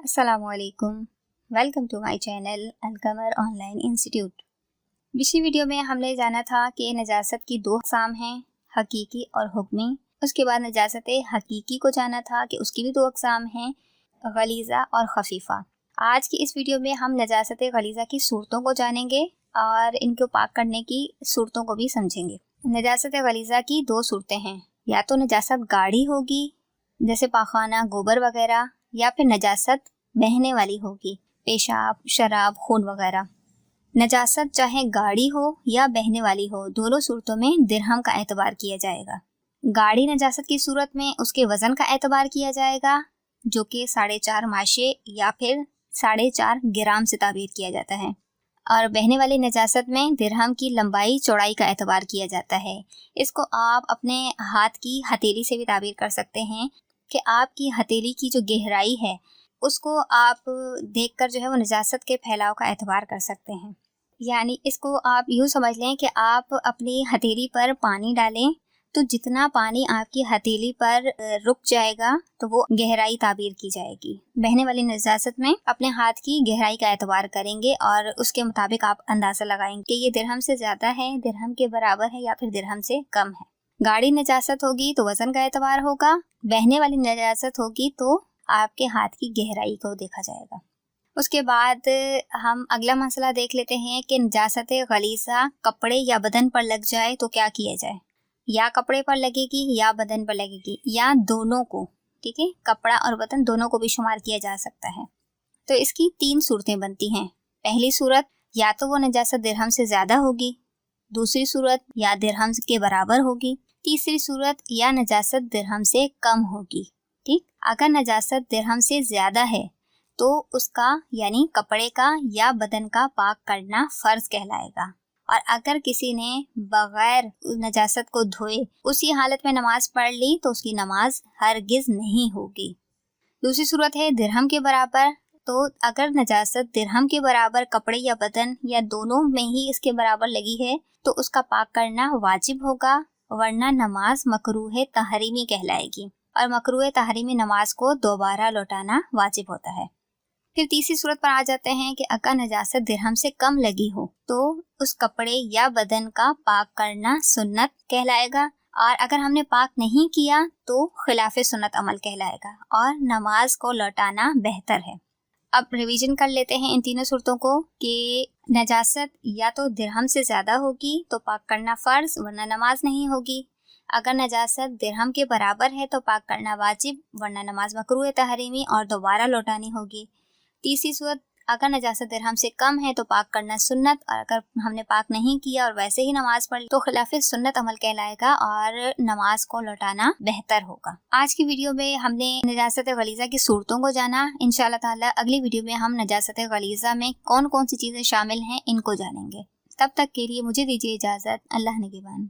السلام علیکم، welcome to my channel القمر آن لائن انسٹیٹیوٹ۔ پچھلی ویڈیو میں ہم نے جانا تھا کہ نجاست کی دو اقسام ہیں، حقیقی اور حکمی۔ اس کے بعد نجاست حقیقی کو جانا تھا کہ اس کی بھی دو اقسام ہیں، غلیظہ اور خفیفہ۔ آج کی اس ویڈیو میں ہم نجاست غلیظہ کی صورتوں کو جانیں گے اور ان کو پاک کرنے کی صورتوں کو بھی سمجھیں گے۔ نجاست غلیظہ کی دو صورتیں ہیں، یا تو نجاست گاڑھی ہوگی جیسے پاخانہ، گوبر وغیرہ، یا پھر نجاست بہنے والی ہوگی، پیشاب، شراب، خون وغیرہ۔ نجاست چاہے گاڑھی ہو یا بہنے والی ہو، دونوں صورتوں میں درہم کا اعتبار کیا جائے گا۔ گاڑھی نجاست کی صورت میں اس کے وزن کا اعتبار کیا جائے گا، جو کہ 4.5 ماشے یا پھر 4.5 گرام سے تعبیر کیا جاتا ہے، اور بہنے والی نجاست میں درہم کی لمبائی چوڑائی کا اعتبار کیا جاتا ہے۔ اس کو آپ اپنے ہاتھ کی ہتھیلی سے بھی تعبیر کر سکتے ہیں کہ آپ کی ہتھیلی کی جو گہرائی ہے اس کو آپ دیکھ کر جو ہے وہ نجاست کے پھیلاؤ کا اعتبار کر سکتے ہیں۔ یعنی اس کو آپ یوں سمجھ لیں کہ آپ اپنی ہتھیلی پر پانی ڈالیں تو جتنا پانی آپ کی ہتھیلی پر رک جائے گا تو وہ گہرائی تعبیر کی جائے گی۔ بہنے والی نجاست میں اپنے ہاتھ کی گہرائی کا اعتبار کریں گے اور اس کے مطابق آپ اندازہ لگائیں گے کہ یہ درہم سے زیادہ ہے، درہم کے برابر ہے یا پھر درہم سے کم ہے۔ گاڑھی نجاست ہوگی تو وزن کا اعتبار ہوگا، بہنے والی نجاست ہوگی تو آپ کے ہاتھ کی گہرائی کو دیکھا جائے گا۔ اس کے بعد ہم اگلا مسئلہ دیکھ لیتے ہیں کہ نجاست غلیظہ کپڑے یا بدن پر لگ جائے تو کیا کیا جائے۔ یا کپڑے پر لگے گی یا بدن پر لگے گی یا دونوں کو، ٹھیک ہے، کپڑا اور بدن دونوں کو بھی شمار کیا جا سکتا ہے۔ تو اس کی 3 صورتیں بنتی ہیں۔ پہلی صورت، یا تو وہ نجاست درہم سے زیادہ ہوگی، دوسری صورت یا درہم کے برابر ہوگی، تیسری صورت یا نجاست درہم سے کم ہوگی۔ ٹھیک، اگر نجاست درہم سے زیادہ ہے تو اس کا یعنی کپڑے کا یا بدن کا پاک کرنا فرض کہلائے گا، اور اگر کسی نے بغیر نجاست کو دھوئے اسی حالت میں نماز پڑھ لی تو اس کی نماز ہرگز نہیں ہوگی۔ دوسری صورت ہے درہم کے برابر، تو اگر نجاست درہم کے برابر کپڑے یا بدن یا دونوں میں ہی اس کے برابر لگی ہے تو اس کا پاک کرنا واجب ہوگا، ورنہ نماز مکروہ تحریمی کہلائے گی، اور مکروہ تحریمی نماز کو دوبارہ لوٹانا واجب ہوتا ہے۔ پھر تیسری صورت پر آ جاتے ہیں کہ اگر نجاست درہم سے کم لگی ہو تو اس کپڑے یا بدن کا پاک کرنا سنت کہلائے گا، اور اگر ہم نے پاک نہیں کیا تو خلاف سنت عمل کہلائے گا اور نماز کو لوٹانا بہتر ہے۔ اب ریویژن کر لیتے ہیں ان تینوں صورتوں کو کہ نجاست یا تو درہم سے زیادہ ہوگی تو پاک کرنا فرض ورنہ نماز نہیں ہوگی، اگر نجاست درہم کے برابر ہے تو پاک کرنا واجب ورنہ نماز مکروہ تحریمی اور دوبارہ لوٹانی ہوگی۔ تیسری صورت، اگر نجاست درہم سے کم ہے تو پاک کرنا سنت، اور اگر ہم نے پاک نہیں کیا اور ویسے ہی نماز پڑھ لی تو خلاف سنت عمل کہلائے گا اور نماز کو لوٹانا بہتر ہوگا۔ آج کی ویڈیو میں ہم نے نجاست غلیظہ کی صورتوں کو جانا، انشاءاللہ تعالی اگلی ویڈیو میں ہم نجاست غلیظہ میں کون کون سی چیزیں شامل ہیں ان کو جانیں گے۔ تب تک کے لیے مجھے دیجیے اجازت، اللہ نگہبان۔